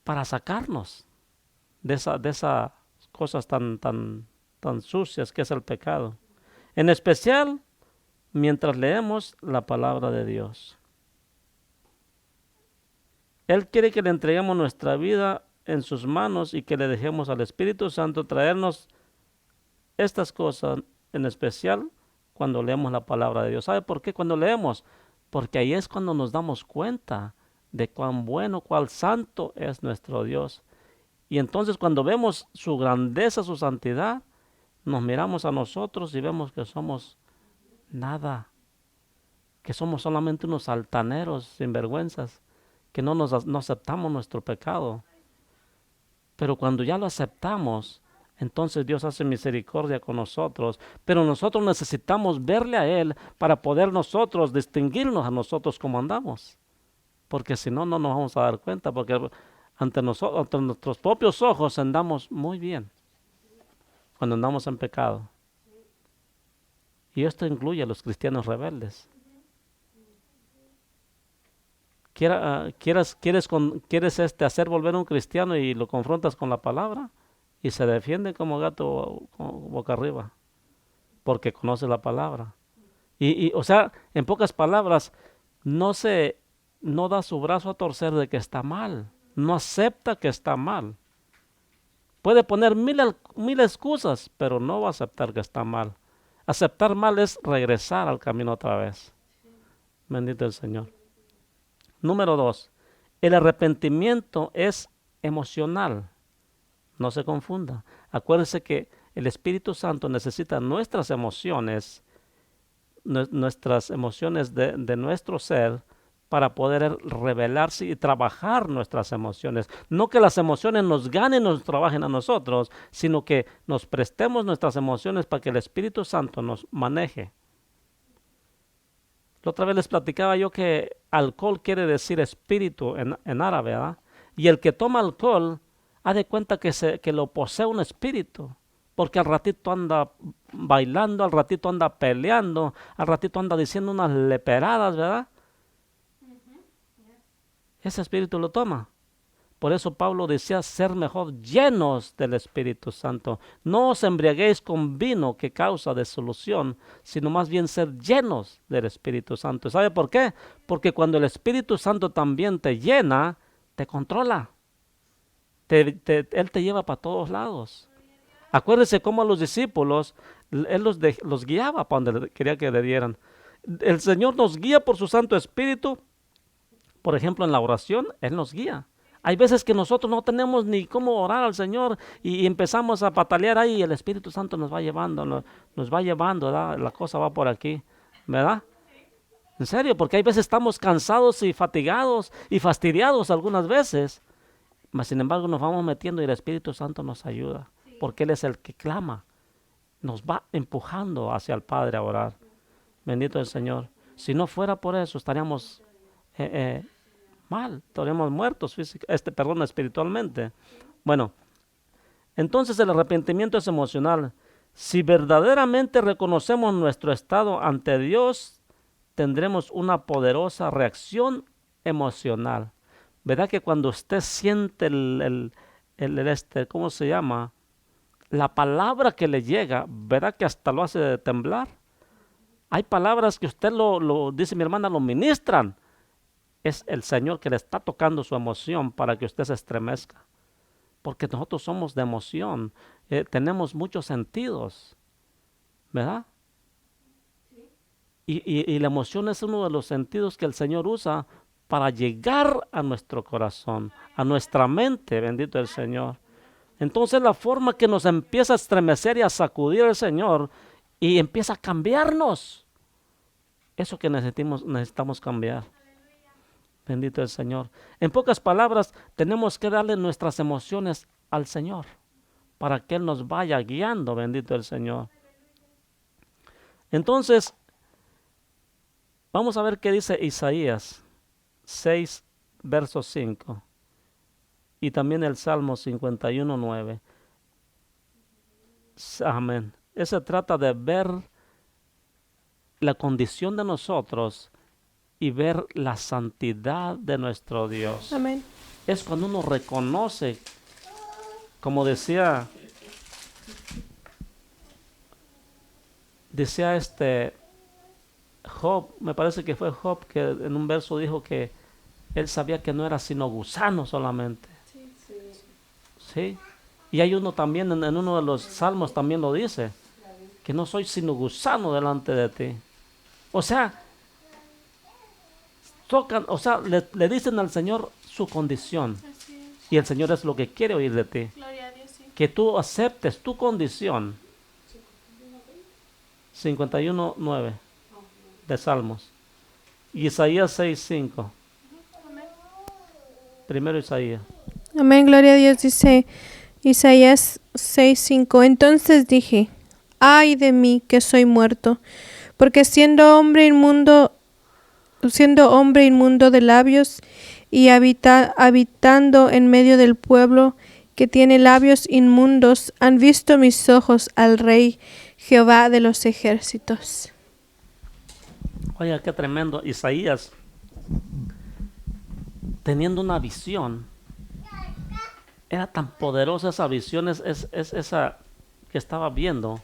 para sacarnos de esas cosas tan sucias que es el pecado. En especial, mientras leemos la palabra de Dios. Él quiere que le entreguemos nuestra vida en sus manos y que le dejemos al Espíritu Santo traernos estas cosas, en especial cuando leemos la palabra de Dios. ¿Sabe por qué? Cuando leemos, porque ahí es cuando nos damos cuenta de cuán bueno, cuán santo es nuestro Dios. Y entonces cuando vemos su grandeza, su santidad, nos miramos a nosotros y vemos que somos nada, que somos solamente unos altaneros sinvergüenzas, que no aceptamos nuestro pecado. Pero cuando ya lo aceptamos, entonces Dios hace misericordia con nosotros. Pero nosotros necesitamos verle a Él para poder nosotros distinguirnos a nosotros como andamos. Porque si no, no nos vamos a dar cuenta, porque ante nuestros propios ojos andamos muy bien cuando andamos en pecado. Y esto incluye a los cristianos rebeldes. ¿Quieres hacer volver a un cristiano y lo confrontas con la palabra? Y se defiende como gato boca arriba, porque conoce la palabra. O sea, en pocas palabras, no da su brazo a torcer de que está mal. No acepta que está mal. Puede poner mil excusas, pero no va a aceptar que está mal. Aceptar mal es regresar al camino otra vez. Bendito el Señor. Número 2. El arrepentimiento es emocional. No se confunda. Acuérdense que el Espíritu Santo necesita nuestras emociones de nuestro ser para poder revelarse y trabajar nuestras emociones. No que las emociones nos ganen, nos trabajen a nosotros, sino que nos prestemos nuestras emociones para que el Espíritu Santo nos maneje. La otra vez les platicaba yo que alcohol quiere decir espíritu en árabe, ¿verdad? Y el que toma alcohol, haz de cuenta que lo posee un espíritu, porque al ratito anda bailando, al ratito anda peleando, al ratito anda diciendo unas leperadas, ¿verdad? Ese espíritu lo toma. Por eso Pablo decía ser mejor llenos del Espíritu Santo. No os embriaguéis con vino que causa disolución, sino más bien ser llenos del Espíritu Santo. ¿Sabe por qué? Porque cuando el Espíritu Santo también te llena, te controla. Él te lleva para todos lados. Acuérdese cómo a los discípulos, Él los guiaba para donde quería que le dieran. El Señor nos guía por su Santo Espíritu. Por ejemplo, en la oración, Él nos guía. Hay veces que nosotros no tenemos ni cómo orar al Señor y empezamos a patalear ahí y el Espíritu Santo nos va llevando, ¿verdad? La cosa va por aquí, ¿verdad? En serio, porque hay veces estamos cansados y fatigados y fastidiados algunas veces, mas sin embargo nos vamos metiendo y el Espíritu Santo nos ayuda, porque Él es el que clama, nos va empujando hacia el Padre a orar. Bendito el Señor. Si no fuera por eso, estaríamos mal, estaríamos muertos espiritualmente. Bueno, entonces el arrepentimiento es emocional. Si verdaderamente reconocemos nuestro estado ante Dios, tendremos una poderosa reacción emocional. ¿Verdad que cuando usted siente ¿cómo se llama? La palabra que le llega, ¿verdad que hasta lo hace temblar? Hay palabras que usted lo dice mi hermana, lo ministran. Es el Señor que le está tocando su emoción para que usted se estremezca. Porque nosotros somos de emoción. Tenemos muchos sentidos. ¿Verdad? Y la emoción es uno de los sentidos que el Señor usa para llegar a nuestro corazón, a nuestra mente. Bendito el Señor. Entonces la forma que nos empieza a estremecer y a sacudir el Señor y empieza a cambiarnos. Eso que necesitamos cambiar. Bendito el Señor. En pocas palabras, tenemos que darle nuestras emociones al Señor para que Él nos vaya guiando. Bendito el Señor. Entonces, vamos a ver qué dice Isaías 6, verso 5. Y también el Salmo 51, 9. Amén. Ese trata de ver la condición de nosotros y ver la santidad de nuestro Dios. Amén. Es cuando uno reconoce, como decía Job, me parece que fue Job que en un verso dijo que él sabía que no era sino gusano solamente. ¿Sí? Y hay uno también en uno de los salmos también lo dice, que no soy sino gusano delante de ti. O sea, tocan, o sea, le dicen al Señor su condición. Y el Señor es lo que quiere oír de ti. Que tú aceptes tu condición. 51:9 de Salmos. Isaías 6:5. Primero Isaías. Amén, gloria a Dios, dice Isaías 6:5. Entonces dije, ay de mí que soy muerto, porque siendo hombre inmundo de labios y habitando en medio del pueblo que tiene labios inmundos, han visto mis ojos al Rey Jehová de los ejércitos. Oiga, qué tremendo. Isaías, teniendo una visión, era tan poderosa esa visión, es esa que estaba viendo,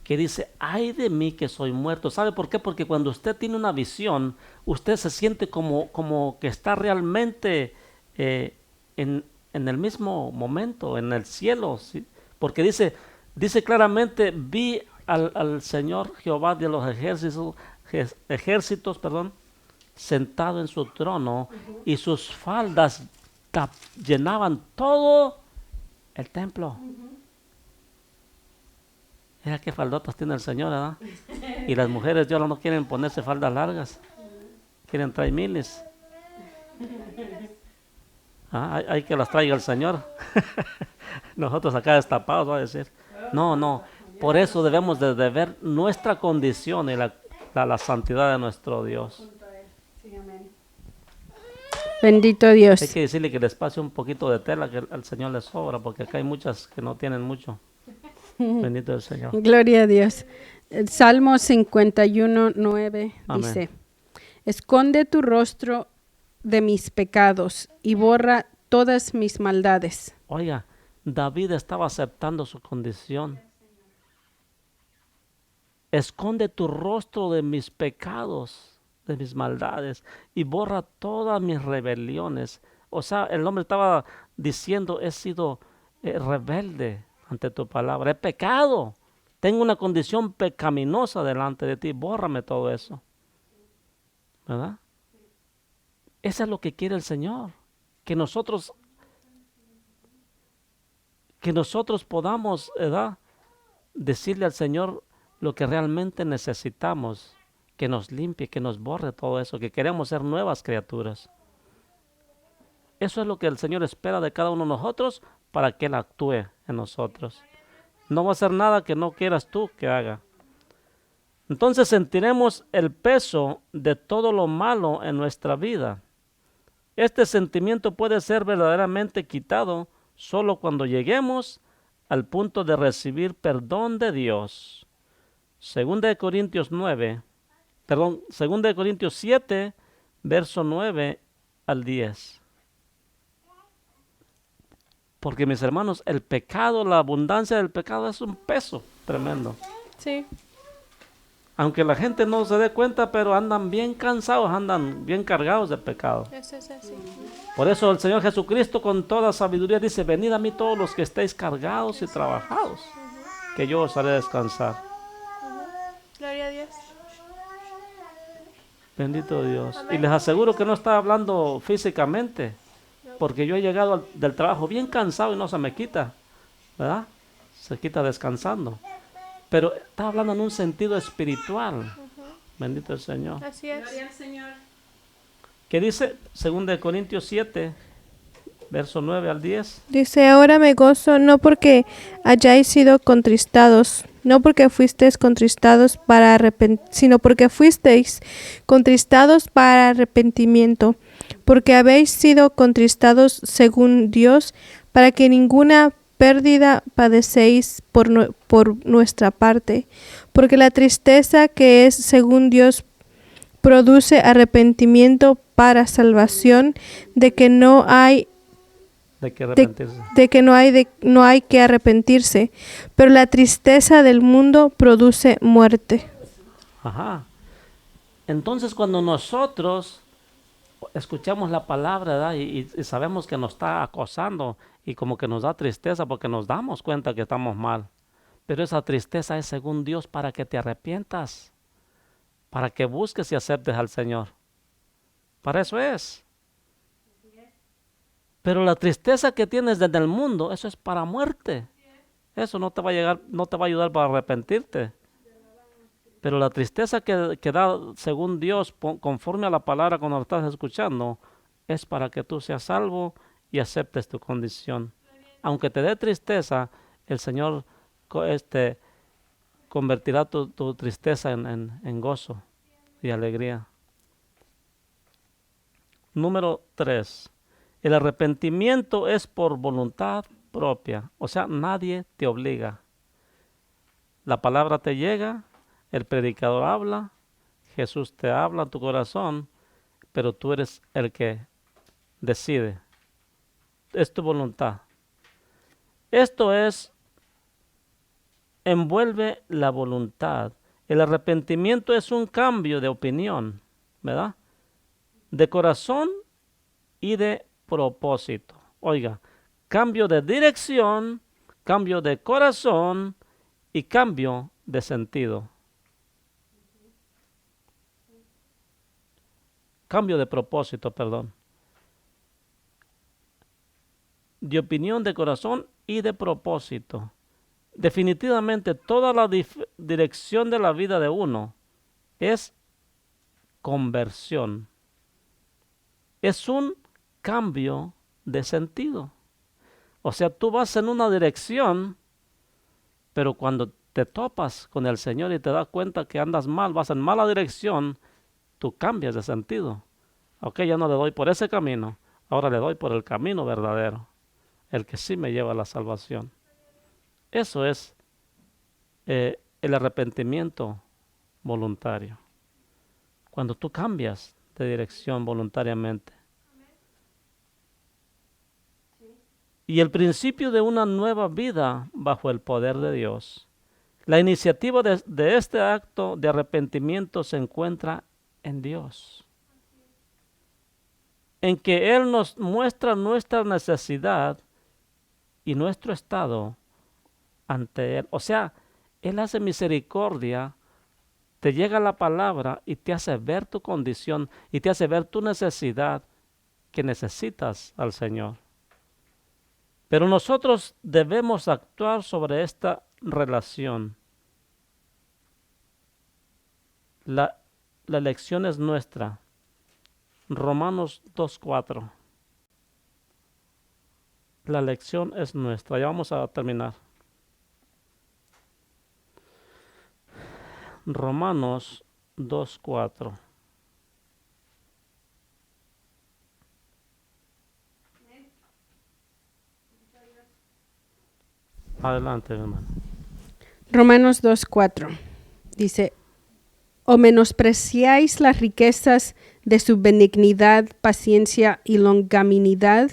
que dice, ay de mí que soy muerto. ¿Sabe por qué? Porque cuando usted tiene una visión, usted se siente como que está realmente en el mismo momento, en el cielo, ¿sí? Porque dice claramente, vi al Señor Jehová de los ejércitos, sentado en su trono, y sus faldas llenaban todo el templo. Mira qué faldotas tiene el Señor, ¿verdad? Y las mujeres de ahora no quieren ponerse faldas largas, quieren traer miles. Hay que las traiga el Señor. Nosotros acá destapados, va a decir. No, por eso debemos de ver nuestra condición y la santidad de nuestro Dios. Bendito Dios. Hay que decirle que les pase un poquito de tela, que al Señor les sobra, porque acá hay muchas que no tienen mucho. Bendito el Señor. Gloria a Dios. El Salmo 51:9 dice, esconde tu rostro de mis pecados y borra todas mis maldades. Oiga, David estaba aceptando su condición. Esconde tu rostro de mis pecados, de mis maldades, y borra todas mis rebeliones. O sea, el hombre estaba diciendo, he sido rebelde ante tu palabra, he pecado, tengo una condición pecaminosa delante de ti, bórrame todo eso. ¿Verdad? Eso es lo que quiere el Señor, que nosotros podamos, ¿verdad?, decirle al Señor lo que realmente necesitamos, que nos limpie, que nos borre todo eso, que queremos ser nuevas criaturas. Eso es lo que el Señor espera de cada uno de nosotros para que Él actúe en nosotros. No va a hacer nada que no quieras tú que haga. Entonces sentiremos el peso de todo lo malo en nuestra vida. Este sentimiento puede ser verdaderamente quitado solo cuando lleguemos al punto de recibir perdón de Dios. 2 Corintios 7, verso 9 al 10. Porque mis hermanos, el pecado, la abundancia del pecado es un peso tremendo. Sí. Aunque la gente no se dé cuenta, pero andan bien cansados, andan bien cargados de pecado. Eso es así. Por eso el Señor Jesucristo con toda sabiduría dice, venid a mí todos los que estéis cargados y trabajados, que yo os haré descansar. Gloria a Dios. Bendito Dios. Y les aseguro que no está hablando físicamente, porque yo he llegado del trabajo bien cansado y no se me quita, ¿verdad? Se quita descansando. Pero está hablando en un sentido espiritual. Bendito el Señor. Así es. Gloria al Señor. ¿Qué dice 2 Corintios 7, verso 9 al 10? Dice, ahora me gozo no porque hayáis sido contristados, no porque fuisteis contristados para sino porque fuisteis contristados para arrepentimiento, porque habéis sido contristados según Dios, para que ninguna pérdida padecéis por nuestra parte, porque la tristeza que es según Dios produce arrepentimiento para salvación, de que no hay no hay que arrepentirse, pero la tristeza del mundo produce muerte. Ajá. Entonces cuando nosotros escuchamos la palabra, ¿verdad?, y sabemos que nos está acosando y como que nos da tristeza porque nos damos cuenta que estamos mal, pero esa tristeza es según Dios para que te arrepientas, para que busques y aceptes al Señor. Para eso es. Pero la tristeza que tienes desde el mundo, eso es para muerte. Eso no te va a llegar, no te va a ayudar para arrepentirte. Pero la tristeza que da según Dios, conforme a la palabra cuando lo estás escuchando, es para que tú seas salvo y aceptes tu condición. Aunque te dé tristeza, el Señor convertirá tu tristeza en gozo y alegría. Número 3. El arrepentimiento es por voluntad propia. O sea, nadie te obliga. La palabra te llega, el predicador habla, Jesús te habla en tu corazón, pero tú eres el que decide. Es tu voluntad. Esto envuelve la voluntad. El arrepentimiento es un cambio de opinión, ¿verdad? De corazón y de propósito. Oiga, cambio de dirección, cambio de corazón y cambio de sentido. Cambio de propósito, perdón. De opinión, de corazón y de propósito. Definitivamente toda la dirección de la vida de uno es conversión. Es un cambio de sentido. O sea, tú vas en una dirección, pero cuando te topas con el Señor y te das cuenta que andas mal, vas en mala dirección, tú cambias de sentido. Ok, ya no le doy por ese camino, ahora le doy por el camino verdadero, el que sí me lleva a la salvación. Eso es el arrepentimiento voluntario. Cuando tú cambias de dirección voluntariamente. Y el principio de una nueva vida bajo el poder de Dios. La iniciativa de este acto de arrepentimiento se encuentra en Dios. En que Él nos muestra nuestra necesidad y nuestro estado ante Él. O sea, Él hace misericordia, te llega la palabra y te hace ver tu condición y te hace ver tu necesidad que necesitas al Señor. Pero nosotros debemos actuar sobre esta relación. La elección es nuestra. Romanos 2:4. La elección es nuestra. Ya vamos a terminar. Romanos 2:4. Adelante, hermano. Romanos 2:4 dice, o menospreciáis las riquezas de su benignidad, paciencia y longanimidad,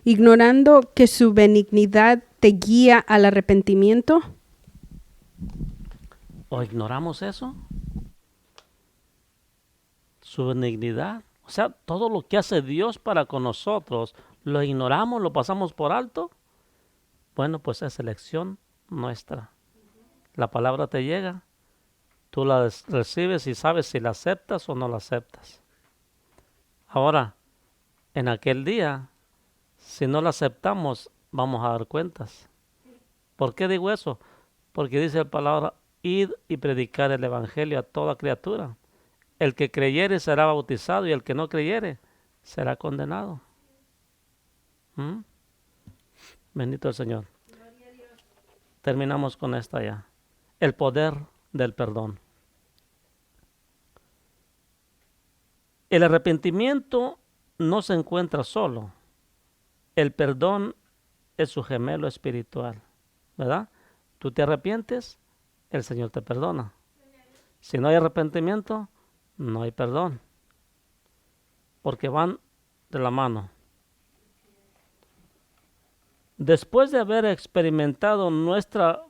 ignorando que su benignidad te guía al arrepentimiento. ¿O ignoramos eso? Su benignidad. O sea, todo lo que hace Dios para con nosotros, ¿lo ignoramos, lo pasamos por alto? Bueno, pues es elección nuestra. La palabra te llega, tú la recibes y sabes si la aceptas o no la aceptas. Ahora, en aquel día, si no la aceptamos, vamos a dar cuentas. ¿Por qué digo eso? Porque dice la palabra, id y predicar el evangelio a toda criatura. El que creyere será bautizado y el que no creyere será condenado. Bendito el Señor. Terminamos con esta ya. El poder del perdón. El arrepentimiento no se encuentra solo. El perdón es su gemelo espiritual, ¿verdad? Tú te arrepientes, el Señor te perdona. Si no hay arrepentimiento, no hay perdón. Porque van de la mano. Después de haber experimentado nuestro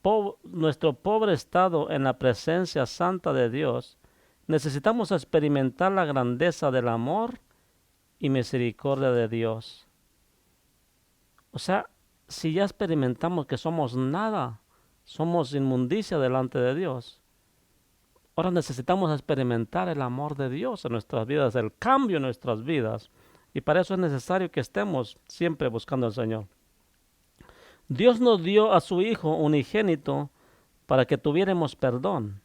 pobre estado en la presencia santa de Dios, necesitamos experimentar la grandeza del amor y misericordia de Dios. O sea, si ya experimentamos que somos nada, somos inmundicia delante de Dios, Ahora necesitamos experimentar el amor de Dios en nuestras vidas, el cambio en nuestras vidas. Y para eso es necesario que estemos siempre buscando al Señor. Dios nos dio a su Hijo unigénito para que tuviéramos perdón.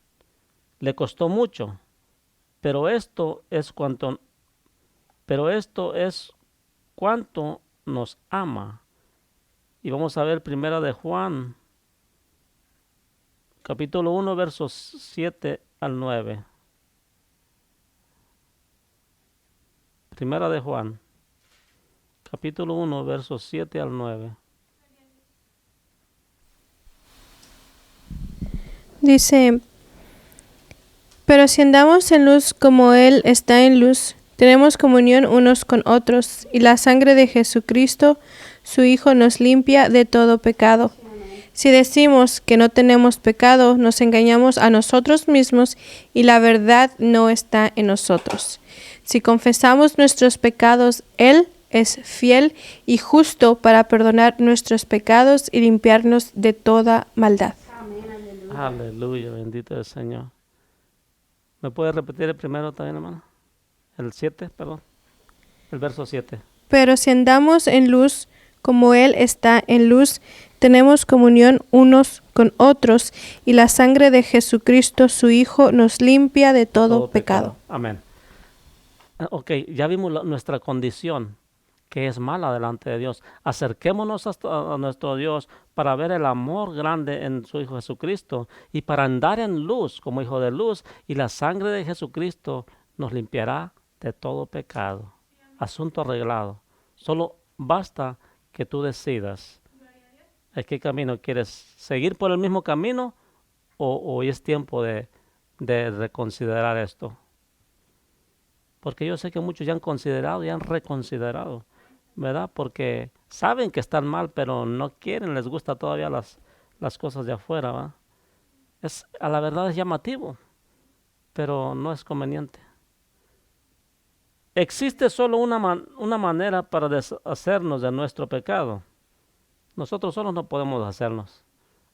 Le costó mucho, pero esto es cuanto nos ama. Y vamos a ver primera de Juan, capítulo 1, versos 7 al 9. Primera de Juan, capítulo 1, versos 7 al 9. Dice, pero si andamos en luz como Él está en luz, tenemos comunión unos con otros, y la sangre de Jesucristo, su Hijo, nos limpia de todo pecado. Si decimos que no tenemos pecado, nos engañamos a nosotros mismos y la verdad no está en nosotros. Si confesamos nuestros pecados, Él es fiel y justo para perdonar nuestros pecados y limpiarnos de toda maldad. Aleluya, bendito el Señor. ¿Me puede repetir el primero también, hermano? El 7, perdón. El verso 7. Pero si andamos en luz como Él está en luz, tenemos comunión unos con otros, y la sangre de Jesucristo, su Hijo, nos limpia de todo pecado. Amén. Ok, ya vimos nuestra condición, que es mala delante de Dios. Acerquémonos a nuestro Dios para ver el amor grande en su Hijo Jesucristo y para andar en luz como hijo de luz, y la sangre de Jesucristo nos limpiará de todo pecado. Asunto arreglado. Solo basta que tú decidas en qué camino quieres seguir, por el mismo camino, o es tiempo de reconsiderar esto. Porque yo sé que muchos ya han considerado y han reconsiderado, ¿verdad? Porque saben que están mal, pero no quieren, les gusta todavía las cosas de afuera, ¿verdad? A la verdad es llamativo, pero no es conveniente. Existe solo una manera para deshacernos de nuestro pecado. Nosotros solos no podemos hacernos.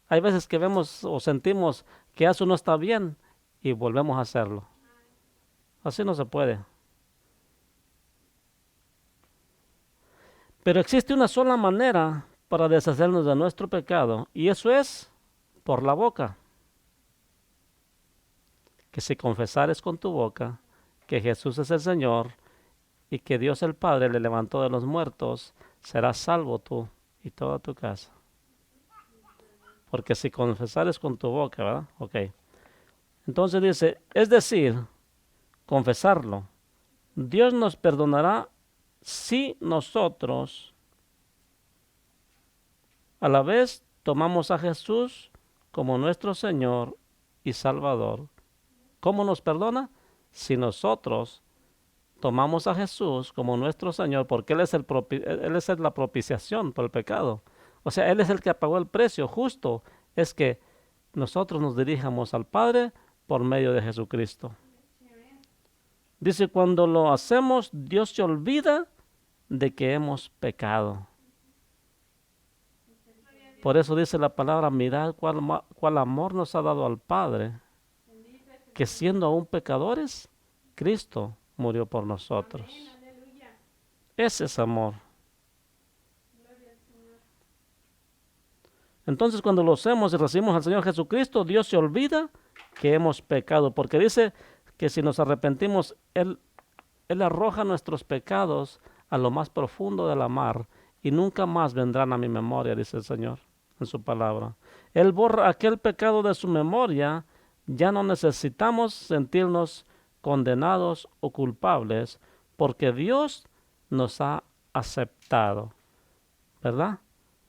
Hay veces que vemos o sentimos que eso no está bien y volvemos a hacerlo. Así no se puede. Pero existe una sola manera para deshacernos de nuestro pecado, y eso es por la boca. Que si confesares con tu boca que Jesús es el Señor y que Dios el Padre le levantó de los muertos, serás salvo tú y toda tu casa. Porque si confesares con tu boca, ¿verdad? Ok. Entonces dice, es decir, confesarlo. Dios nos perdonará si nosotros a la vez tomamos a Jesús como nuestro Señor y Salvador. ¿Cómo nos perdona? Si nosotros tomamos a Jesús como nuestro Señor, porque Él es la propiciación por el pecado. O sea, Él es el que pagó el precio justo. Es que nosotros nos dirijamos al Padre por medio de Jesucristo. Dice, cuando lo hacemos, Dios se olvida de que hemos pecado. Por eso dice la palabra, mirad cuál amor nos ha dado al Padre, que siendo aún pecadores, Cristo murió por nosotros. Ese es amor. Entonces, cuando lo hacemos y recibimos al Señor Jesucristo, Dios se olvida que hemos pecado, porque dice que si nos arrepentimos, Él arroja nuestros pecados a lo más profundo de la mar y nunca más vendrán a mi memoria, dice el Señor en su palabra. Él borra aquel pecado de su memoria. Ya no necesitamos sentirnos condenados o culpables porque Dios nos ha aceptado, ¿verdad?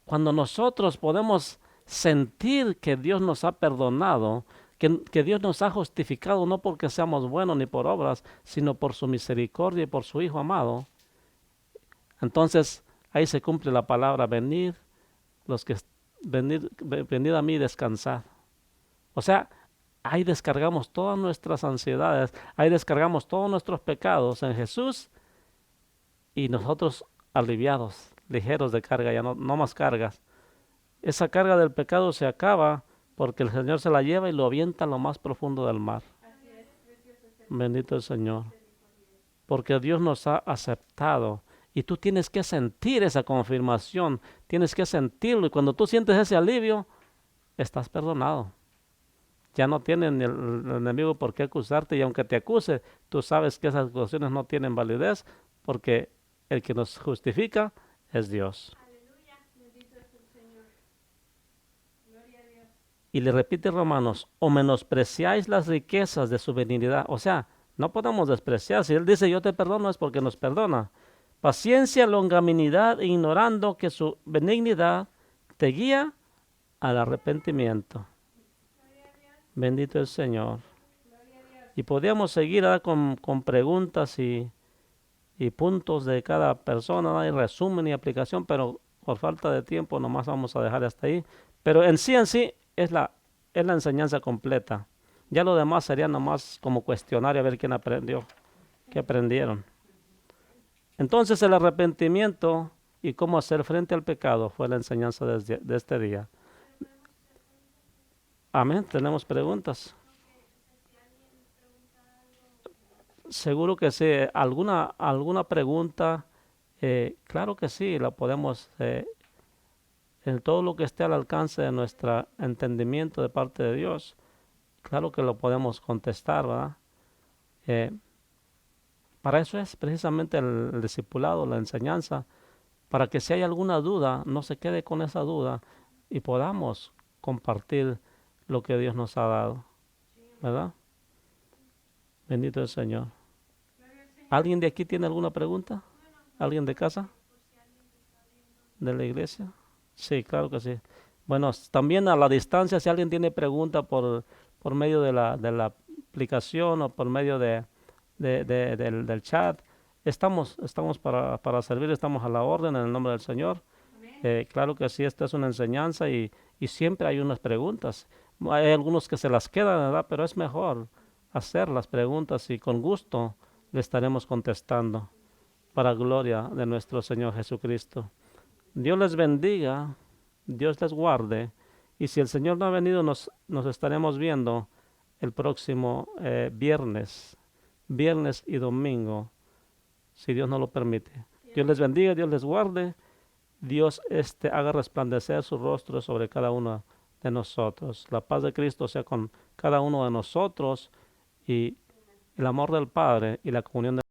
Cuando nosotros podemos sentir que Dios nos ha perdonado, que Dios nos ha justificado no porque seamos buenos ni por obras, sino por su misericordia y por su Hijo amado, entonces ahí se cumple la palabra, venid a mí y descansad. O sea, ahí descargamos todas nuestras ansiedades, ahí descargamos todos nuestros pecados en Jesús y nosotros aliviados, ligeros de carga, ya no más cargas. Esa carga del pecado se acaba porque el Señor se la lleva y lo avienta a lo más profundo del mar. Bendito el Señor. Porque Dios nos ha aceptado. Y tú tienes que sentir esa confirmación. Tienes que sentirlo. Y cuando tú sientes ese alivio, estás perdonado. Ya no tiene ni el enemigo por qué acusarte. Y aunque te acuse, tú sabes que esas acusaciones no tienen validez. Porque el que nos justifica es Dios. Y le repite Romanos, o menospreciáis las riquezas de su benignidad. O sea, no podemos despreciar. Si Él dice yo te perdono es porque nos perdona. Paciencia, longanimidad, ignorando que su benignidad te guía al arrepentimiento. Bendito el Señor. Y podríamos seguir con preguntas y puntos de cada persona, ¿no? Y resumen y aplicación, pero por falta de tiempo nomás vamos a dejar hasta ahí. Pero en sí es la enseñanza completa. Ya lo demás sería nomás como cuestionario a ver quién aprendió, qué aprendieron. Entonces el arrepentimiento y cómo hacer frente al pecado fue la enseñanza de este día. Amén, tenemos preguntas. Seguro que sí. ¿Alguna pregunta? Claro que sí, la podemos, en todo lo que esté al alcance de nuestro entendimiento de parte de Dios, claro que lo podemos contestar, ¿verdad? Para eso es precisamente el discipulado, la enseñanza, para que si hay alguna duda, no se quede con esa duda y podamos compartir lo que Dios nos ha dado, ¿verdad? Bendito el Señor. ¿Alguien de aquí tiene alguna pregunta? ¿Alguien de casa? ¿De la iglesia? Sí, claro que sí. Bueno, también a la distancia, si alguien tiene pregunta por medio de la aplicación o por medio del chat, estamos para servir, estamos a la orden en el nombre del Señor. Claro que sí, esta es una enseñanza y siempre hay unas preguntas. Hay algunos que se las quedan, ¿verdad? Pero es mejor hacer las preguntas y con gusto le estaremos contestando para gloria de nuestro Señor Jesucristo. Dios les bendiga, Dios les guarde, y si el Señor no ha venido, nos estaremos viendo el próximo viernes y domingo, si Dios nos lo permite. Dios les bendiga, Dios les guarde, Dios haga resplandecer su rostro sobre cada uno de nosotros. La paz de Cristo sea con cada uno de nosotros y el amor del Padre y la comunión de